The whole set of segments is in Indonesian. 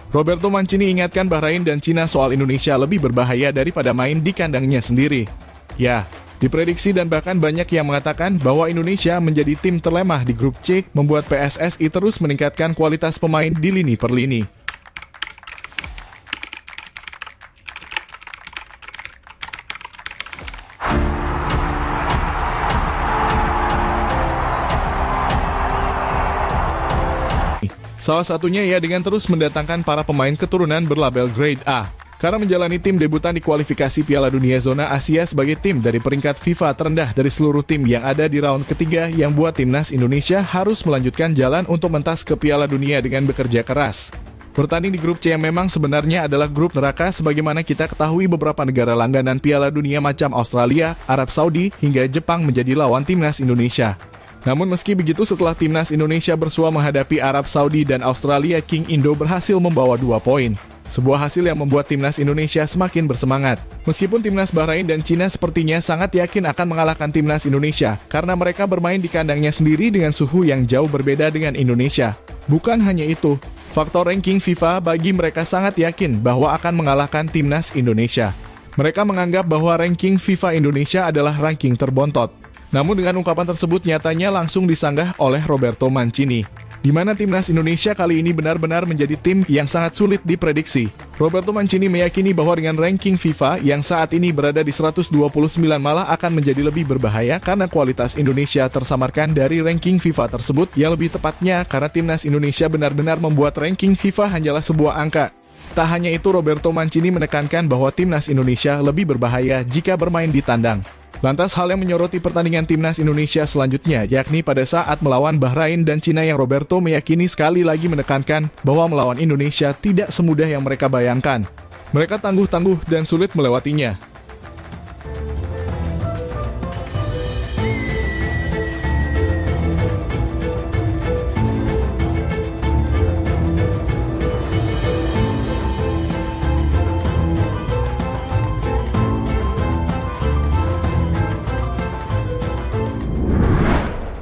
Roberto Mancini ingatkan Bahrain dan Cina soal Indonesia lebih berbahaya daripada main di kandangnya sendiri. Ya, diprediksi dan bahkan banyak yang mengatakan bahwa Indonesia menjadi tim terlemah di grup C, membuat PSSI terus meningkatkan kualitas pemain di lini per lini. Salah satunya ya dengan terus mendatangkan para pemain keturunan berlabel Grade A. Karena menjalani tim debutan di kualifikasi Piala Dunia Zona Asia sebagai tim dari peringkat FIFA terendah dari seluruh tim yang ada di round ketiga yang buat timnas Indonesia harus melanjutkan jalan untuk mentas ke Piala Dunia dengan bekerja keras. Bertanding di grup C yang memang sebenarnya adalah grup neraka sebagaimana kita ketahui beberapa negara langganan Piala Dunia macam Australia, Arab Saudi, hingga Jepang menjadi lawan timnas Indonesia. Namun meski begitu setelah timnas Indonesia bersua menghadapi Arab Saudi dan Australia, King Indo berhasil membawa 2 poin. Sebuah hasil yang membuat timnas Indonesia semakin bersemangat. Meskipun timnas Bahrain dan Cina sepertinya sangat yakin akan mengalahkan timnas Indonesia karena mereka bermain di kandangnya sendiri dengan suhu yang jauh berbeda dengan Indonesia. Bukan hanya itu, faktor ranking FIFA bagi mereka sangat yakin bahwa akan mengalahkan timnas Indonesia. Mereka menganggap bahwa ranking FIFA Indonesia adalah ranking terbontot. Namun dengan ungkapan tersebut nyatanya langsung disanggah oleh Roberto Mancini, di mana timnas Indonesia kali ini benar-benar menjadi tim yang sangat sulit diprediksi. Roberto Mancini meyakini bahwa dengan ranking FIFA yang saat ini berada di 129 malah akan menjadi lebih berbahaya karena kualitas Indonesia tersamarkan dari ranking FIFA tersebut, yang lebih tepatnya karena timnas Indonesia benar-benar membuat ranking FIFA hanyalah sebuah angka. Tak hanya itu, Roberto Mancini menekankan bahwa timnas Indonesia lebih berbahaya jika bermain di tandang. Lantas hal yang menyoroti pertandingan timnas Indonesia selanjutnya, yakni pada saat melawan Bahrain dan Cina yang Roberto meyakini sekali lagi menekankan bahwa melawan Indonesia tidak semudah yang mereka bayangkan. Mereka tangguh-tangguh dan sulit melewatinya.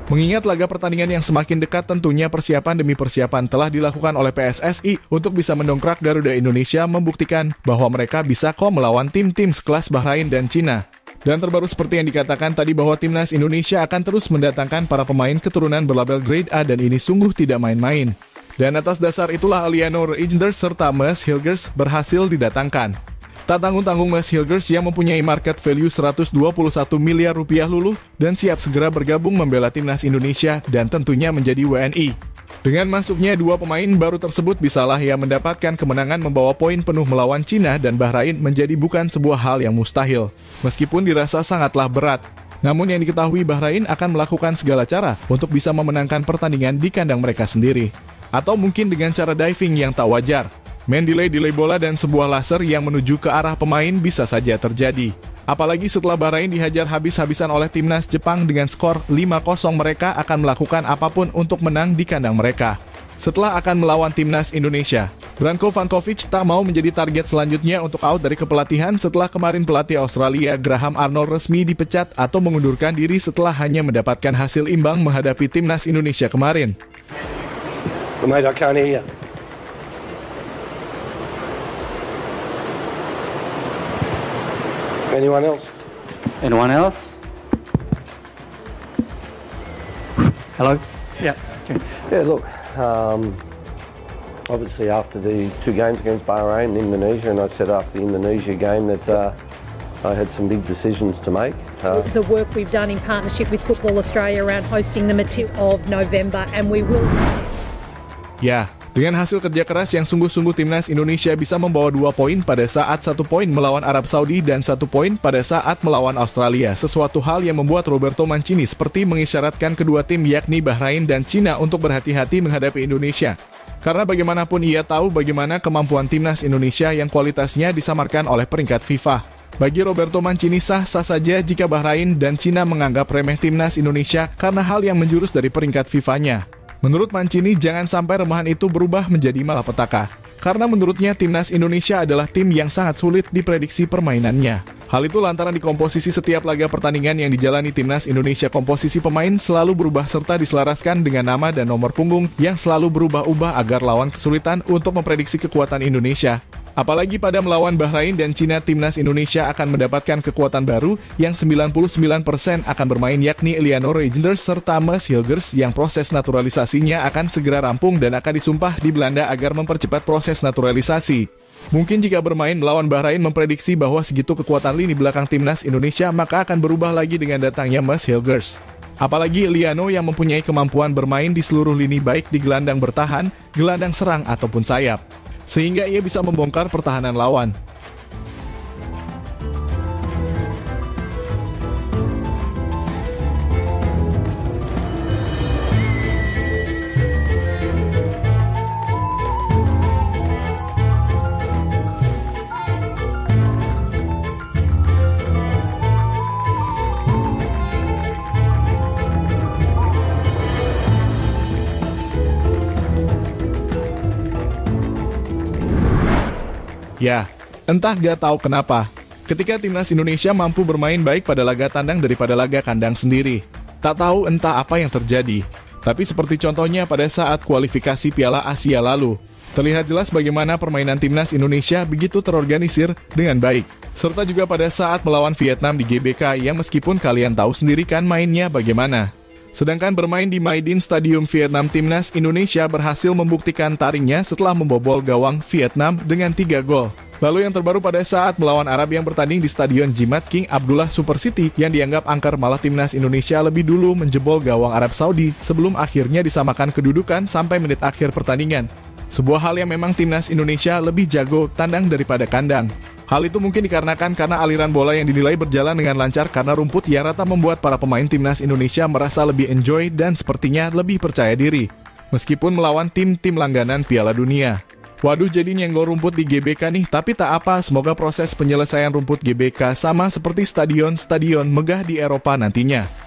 Mengingat laga pertandingan yang semakin dekat, tentunya persiapan demi persiapan telah dilakukan oleh PSSI untuk bisa mendongkrak Garuda Indonesia membuktikan bahwa mereka bisa kok melawan tim-tim sekelas Bahrain dan Cina. Dan terbaru seperti yang dikatakan tadi bahwa timnas Indonesia akan terus mendatangkan para pemain keturunan berlabel Grade A dan ini sungguh tidak main-main. Dan atas dasar itulah Aliano Reijnders serta Maes Hilgers berhasil didatangkan. Tak tanggung-tanggung Maes Hilgers yang mempunyai market value 121 miliar rupiah luluh dan siap segera bergabung membela timnas Indonesia dan tentunya menjadi WNI. Dengan masuknya 2 pemain baru tersebut bisalah ia mendapatkan kemenangan membawa poin penuh melawan Cina dan Bahrain menjadi bukan sebuah hal yang mustahil. Meskipun dirasa sangatlah berat. Namun yang diketahui Bahrain akan melakukan segala cara untuk bisa memenangkan pertandingan di kandang mereka sendiri. Atau mungkin dengan cara diving yang tak wajar. Main delay bola dan sebuah laser yang menuju ke arah pemain bisa saja terjadi. Apalagi setelah Bahrain dihajar habis-habisan oleh timnas Jepang dengan skor 5-0, mereka akan melakukan apapun untuk menang di kandang mereka. Setelah akan melawan timnas Indonesia, Branko Vankovic tak mau menjadi target selanjutnya untuk out dari kepelatihan setelah kemarin pelatih Australia Graham Arnold resmi dipecat atau mengundurkan diri setelah hanya mendapatkan hasil imbang menghadapi timnas Indonesia kemarin. Mate, I can't hear you. Anyone else? Anyone else? Hello? Yeah. Okay. Yeah, look, obviously after the 2 games against Bahrain and Indonesia, and I said after the Indonesia game that I had some big decisions to make. The work we've done in partnership with Football Australia around hosting the material of November, and we will... Ya, dengan hasil kerja keras yang sungguh-sungguh timnas Indonesia bisa membawa 2 poin pada saat 1 poin melawan Arab Saudi dan 1 poin pada saat melawan Australia. Sesuatu hal yang membuat Roberto Mancini seperti mengisyaratkan kedua tim yakni Bahrain dan Cina untuk berhati-hati menghadapi Indonesia. Karena bagaimanapun ia tahu bagaimana kemampuan timnas Indonesia yang kualitasnya disamarkan oleh peringkat FIFA. Bagi Roberto Mancini sah-sah saja jika Bahrain dan Cina menganggap remeh timnas Indonesia karena hal yang menjurus dari peringkat FIFA-nya. Menurut Mancini, jangan sampai remahan itu berubah menjadi malapetaka. karena menurutnya timnas Indonesia adalah tim yang sangat sulit diprediksi permainannya. Hal itu lantaran di komposisi setiap laga pertandingan yang dijalani timnas Indonesia, komposisi pemain selalu berubah serta diselaraskan dengan nama dan nomor punggung yang selalu berubah-ubah agar lawan kesulitan untuk memprediksi kekuatan Indonesia. Apalagi pada melawan Bahrain dan Cina, timnas Indonesia akan mendapatkan kekuatan baru yang 99% akan bermain, yakni Eliano Reijnders serta Mads Hilgers yang proses naturalisasinya akan segera rampung dan akan disumpah di Belanda agar mempercepat proses naturalisasi. Mungkin jika bermain melawan Bahrain memprediksi bahwa segitu kekuatan lini belakang timnas Indonesia, maka akan berubah lagi dengan datangnya Mads Hilgers. Apalagi Eliano yang mempunyai kemampuan bermain di seluruh lini baik di gelandang bertahan, gelandang serang ataupun sayap, sehingga ia bisa membongkar pertahanan lawan. Ya, entah gak tahu kenapa, ketika timnas Indonesia mampu bermain baik pada laga tandang daripada laga kandang sendiri. Tak tahu entah apa yang terjadi, tapi seperti contohnya pada saat kualifikasi Piala Asia lalu, terlihat jelas bagaimana permainan timnas Indonesia begitu terorganisir dengan baik. Serta juga pada saat melawan Vietnam di GBK yang meskipun kalian tahu sendiri kan mainnya bagaimana. Sedangkan bermain di Maidin Stadium Vietnam, timnas Indonesia berhasil membuktikan taringnya setelah membobol gawang Vietnam dengan 3 gol. Lalu yang terbaru pada saat melawan Arab yang bertanding di Stadion Jimat King Abdullah Super City yang dianggap angker, malah timnas Indonesia lebih dulu menjebol gawang Arab Saudi sebelum akhirnya disamakan kedudukan sampai menit akhir pertandingan. Sebuah hal yang memang timnas Indonesia lebih jago tandang daripada kandang. Hal itu mungkin dikarenakan karena aliran bola yang dinilai berjalan dengan lancar karena rumput yang rata membuat para pemain timnas Indonesia merasa lebih enjoy dan sepertinya lebih percaya diri, meskipun melawan tim-tim langganan Piala Dunia. Waduh, jadi nyenggol rumput di GBK nih, tapi tak apa, semoga proses penyelesaian rumput GBK sama seperti stadion-stadion megah di Eropa nantinya.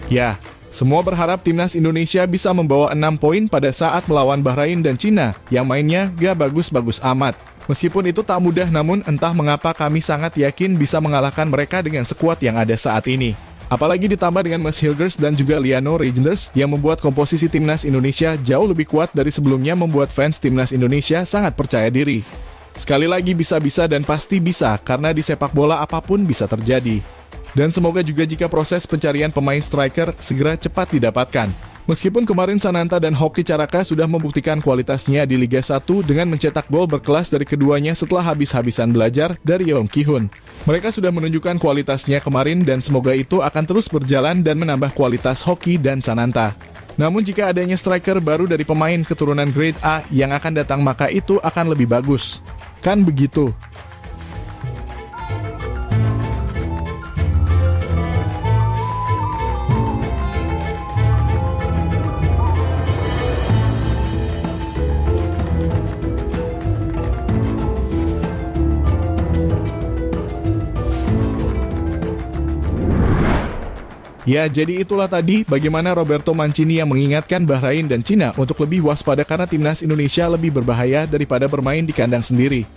Ya, semua berharap timnas Indonesia bisa membawa 6 poin pada saat melawan Bahrain dan Cina yang mainnya gak bagus-bagus amat. Meskipun itu tak mudah, namun entah mengapa kami sangat yakin bisa mengalahkan mereka dengan skuad yang ada saat ini. Apalagi ditambah dengan Mads Hilgers dan juga Eliano Reijnders yang membuat komposisi timnas Indonesia jauh lebih kuat dari sebelumnya, membuat fans timnas Indonesia sangat percaya diri. Sekali lagi, bisa-bisa dan pasti bisa, karena di sepak bola apapun bisa terjadi. Dan semoga juga jika proses pencarian pemain striker segera cepat didapatkan. Meskipun kemarin Sananta dan Hoki Caraka sudah membuktikan kualitasnya di Liga 1 dengan mencetak gol berkelas dari keduanya setelah habis-habisan belajar dari Yeong Ki-hun. Mereka sudah menunjukkan kualitasnya kemarin dan semoga itu akan terus berjalan dan menambah kualitas Hoki dan Sananta. Namun jika adanya striker baru dari pemain keturunan Grade A yang akan datang, maka itu akan lebih bagus. Kan begitu? Ya, jadi itulah tadi bagaimana Roberto Mancini yang mengingatkan Bahrain dan Cina untuk lebih waspada karena timnas Indonesia lebih berbahaya daripada bermain di kandang sendiri.